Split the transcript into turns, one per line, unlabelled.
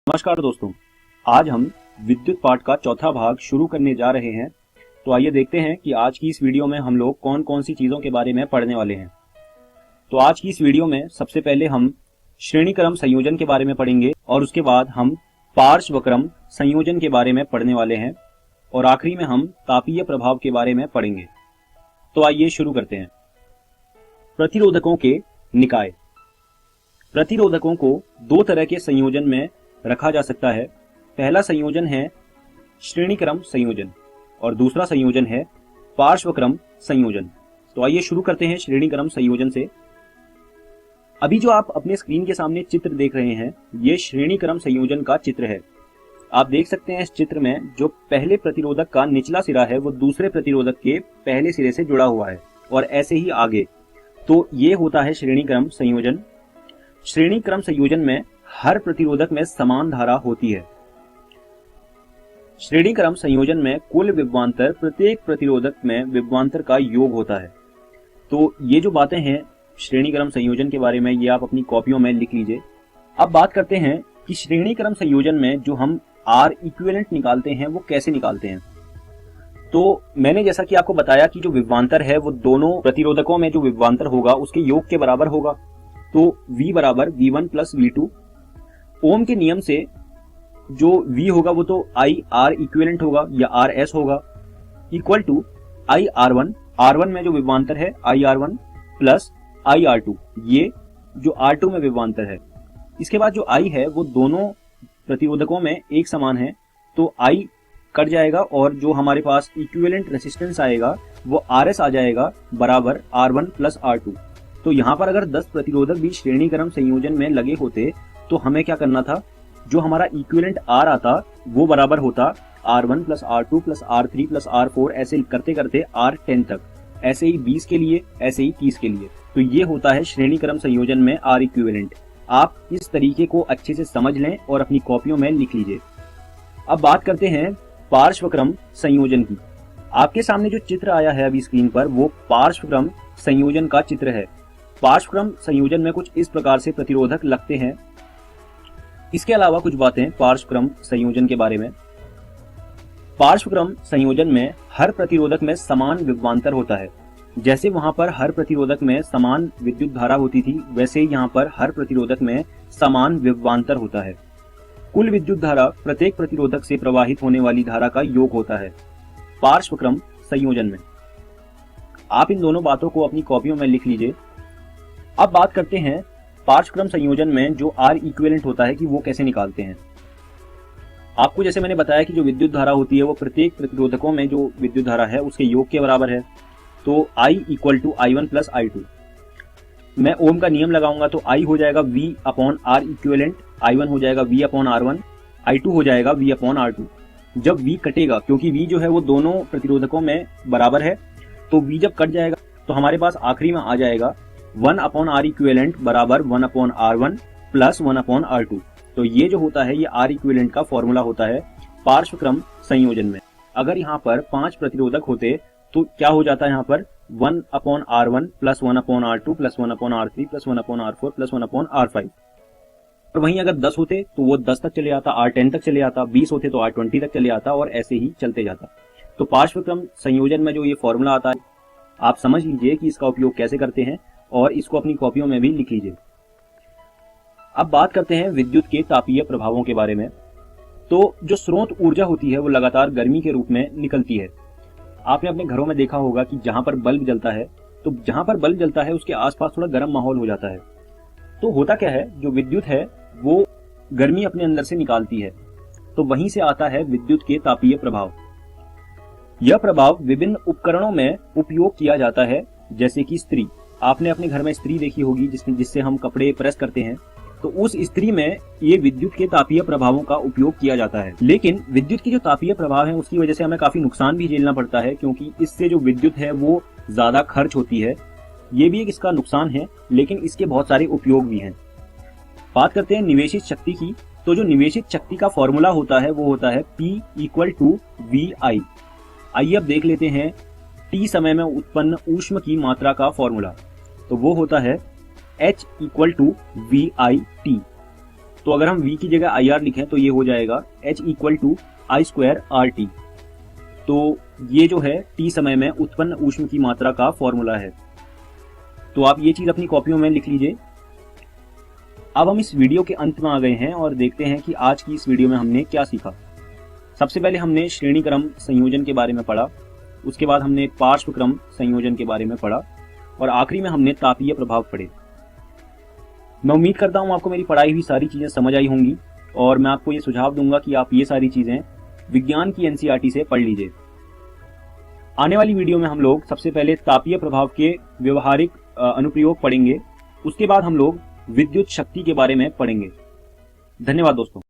नमस्कार दोस्तों, आज हम विद्युत पाठ का चौथा भाग शुरू करने जा रहे हैं। तो आइए देखते हैं कि आज की इस वीडियो में हम लोग कौन कौन सी चीजों के बारे में पढ़ने वाले हैं। तो आज की इस वीडियो में सबसे पहले हम श्रेणी क्रम संयोजन के बारे में पढ़ेंगे और उसके बाद हम पार्श्वक्रम संयोजन के बारे में पढ़ने वाले हैं और आखिरी में हम तापीय प्रभाव के बारे में पढ़ेंगे। तो आइए शुरू करते हैं। प्रतिरोधकों के निकाय। प्रतिरोधकों को दो तरह के संयोजन में रखा जा सकता है। पहला संयोजन है श्रेणी क्रम संयोजन और दूसरा संयोजन है पार्श्वक्रम संयोजन। तो आइए शुरू करते हैं श्रेणी क्रम संयोजन से। अभी जो आप अपने स्क्रीन के सामने चित्र देख रहे हैं, ये श्रेणी क्रम संयोजन का चित्र है। आप देख सकते हैं इस चित्र में जो पहले प्रतिरोधक का निचला सिरा है वो दूसरे प्रतिरोधक के पहले सिरे से जुड़ा हुआ है और ऐसे ही आगे। तो ये होता है श्रेणी क्रम संयोजन। श्रेणी क्रम संयोजन में हर प्रतिरोधक में समान धारा होती है। श्रेणी क्रम संयोजन में कुल विभवांतर प्रत्येक प्रतिरोधक में विभवांतर का योग होता है। तो ये जो बातें हैं श्रेणी क्रम संयोजन के बारे में, ये आप अपनी कॉपियों में लिख लीजिए। अब बात करते हैं कि श्रेणी क्रम संयोजन में जो हम आर इक्विवेलेंट निकालते हैं वो कैसे निकालते हैं। तो मैंने जैसा कि आपको बताया कि जो विभवांतर है वो दोनों प्रतिरोधकों में जो विभवांतर होगा उसके योग के बराबर होगा। तो V बराबर V1 प्लस V2। ओम के नियम से जो V होगा वो तो I R इक्विवेलेंट होगा या RS होगा, equal to I R1। R1 में जो विभवांतर है I R1 plus I R2, ये जो R2 में विभवांतर है। इसके बाद जो I है वो दोनों प्रतिरोधकों में एक समान है, तो I कट जाएगा और जो हमारे पास इक्विवेलेंट रेसिस्टेंस आएगा वो RS आ जाएगा बराबर R1 प्लस R2। तो यहाँ पर अगर 10 प्रतिरोधक भी श्रेणी क्रम संयोजन में लगे होते तो हमें क्या करना था, जो हमारा इक्विवेलेंट R आता वो बराबर होता R1 plus R2 plus R3 plus R4, ऐसे करते करते R10 तक, ऐसे ही 20 के लिए, ऐसे ही 30 के लिए। तो ये होता है श्रेणी क्रम संयोजन में R इक्विवेलेंट। आप इस तरीके को अच्छे से समझ लें और अपनी कॉपियों में लिख लीजिए। अब बात करते हैं पार्श्वक्रम संयोजन की। आपके सामने जो चित्र आया है अभी स्क्रीन पर वो पार्श्वक्रम संयोजन का चित्र है। पार्श्वक्रम संयोजन में कुछ इस प्रकार से प्रतिरोधक लगते हैं। इसके अलावा कुछ बातें पार्श्वक्रम संयोजन के बारे में। पार्श्वक्रम संयोजन में हर प्रतिरोधक में समान विभवांतर होता है। जैसे वहां पर हर प्रतिरोधक में समान विद्युत धारा होती थी, वैसे ही यहाँ पर हर प्रतिरोधक में समान विभवांतर होता है। कुल विद्युत धारा प्रत्येक प्रतिरोधक से प्रवाहित होने वाली धारा का योग होता है पार्श्वक्रम संयोजन में। आप इन दोनों बातों को अपनी कॉपियों में लिख लीजिए। अब बात करते हैं पार्श्वक्रम संयोजन में जो R इक्विवेलेंट होता है कि वो कैसे निकालते हैं। आपको जैसे मैंने बताया कि जो विद्युत धारा होती है वो प्रत्येक प्रतिरोधकों में जो विद्युत धारा है उसके योग के बराबर है। तो I equal to I1 plus I2। मैं ओम का नियम लगाऊंगा तो I हो जाएगा V upon R equivalent, I1 हो जाएगा V अपॉन R1, I2 हो जाएगा V अपॉन R2। जब V कटेगा, क्योंकि V जो है वो दोनों प्रतिरोधकों में बराबर है, तो V जब कट जाएगा तो हमारे पास आखिरी में आ जाएगा 1 अपॉन R इक्विवेलेंट बराबर 1 upon R1 plus 1 upon R2। तो ये जो होता है ये R इक्विवेलेंट का फॉर्मूला होता है पार्श्वक्रम संयोजन में। अगर यहाँ पर 5 प्रतिरोधक होते तो क्या हो जाता है, यहाँ पर 1 upon R1 plus 1 upon R2 plus 1 upon R3 plus 1 upon R4 plus 1 upon R5। और वहीं अगर 10 होते तो वो 10 तक चले आता, R10 तक चले आता, 20 होते तो R20 तक चले आता और ऐसे ही चलते जाता। तो पार्श्वक्रम संयोजन में जो ये फॉर्मूला आता है आप समझ लीजिए कि इसका उपयोग कैसे करते हैं और इसको अपनी कॉपियों में भी लिख लीजिए। अब बात करते हैं विद्युत के तापीय प्रभावों के बारे में। तो जो स्रोत ऊर्जा होती है वो लगातार गर्मी के रूप में निकलती है। आपने अपने घरों में देखा होगा कि जहां पर बल्ब जलता है तो जहां पर बल्ब जलता है उसके आसपास थोड़ा गर्म माहौल हो जाता है। तो होता क्या है, जो विद्युत है वो गर्मी अपने अंदर से निकालती है, तो वहीं से आता है विद्युत के तापीय प्रभाव। यह प्रभाव विभिन्न उपकरणों में उपयोग किया जाता है, जैसे कि इस्त्री। आपने अपने घर में इस्त्री देखी होगी जिससे हम कपड़े प्रेस करते हैं, तो उस इस्त्री में ये विद्युत के तापीय प्रभावों का उपयोग किया जाता है। लेकिन विद्युत की जो तापीय प्रभाव है उसकी वजह से हमें काफी नुकसान भी झेलना पड़ता है, क्योंकि इससे जो विद्युत है वो ज्यादा खर्च होती है। ये भी एक इसका नुकसान है, लेकिन इसके बहुत सारे उपयोग भी हैं। बात करते हैं निवेशित शक्ति की। तो जो निवेशित शक्ति का फॉर्मूला होता है वो होता है P इक्वल टू VI। आइए अब देख लेते हैं T समय में उत्पन्न ऊष्म की मात्रा का फॉर्मूला। तो वो होता है H equal to VI T। तो अगर हम v की जगह IR लिखें तो ये हो जाएगा H = I² RT। तो ये जो है t समय में उत्पन्न ऊष्म की मात्रा का फॉर्मूला है। तो आप ये चीज अपनी कॉपियों में लिख लीजिए। अब हम इस वीडियो के अंत में आ गए हैं और देखते हैं कि आज की इस वीडियो में हमने क्या सीखा। सबसे पहले हमने श्रेणी क्रम संयोजन के बारे में पढ़ा, उसके बाद हमने पार्श्व क्रम संयोजन के बारे में पढ़ा और आखिरी में हमने तापीय प्रभाव पढ़े। मैं उम्मीद करता हूं आपको मेरी पढ़ाई हुई सारी चीजें समझ आई होंगी और मैं आपको ये सुझाव दूंगा कि आप ये सारी चीजें विज्ञान की NCERT से पढ़ लीजिए। आने वाली वीडियो में हम लोग सबसे पहले तापीय प्रभाव के व्यवहारिक अनुप्रयोग पढ़ेंगे, उसके बाद हम लोग विद्युत शक्ति के बारे में पढ़ेंगे। धन्यवाद दोस्तों।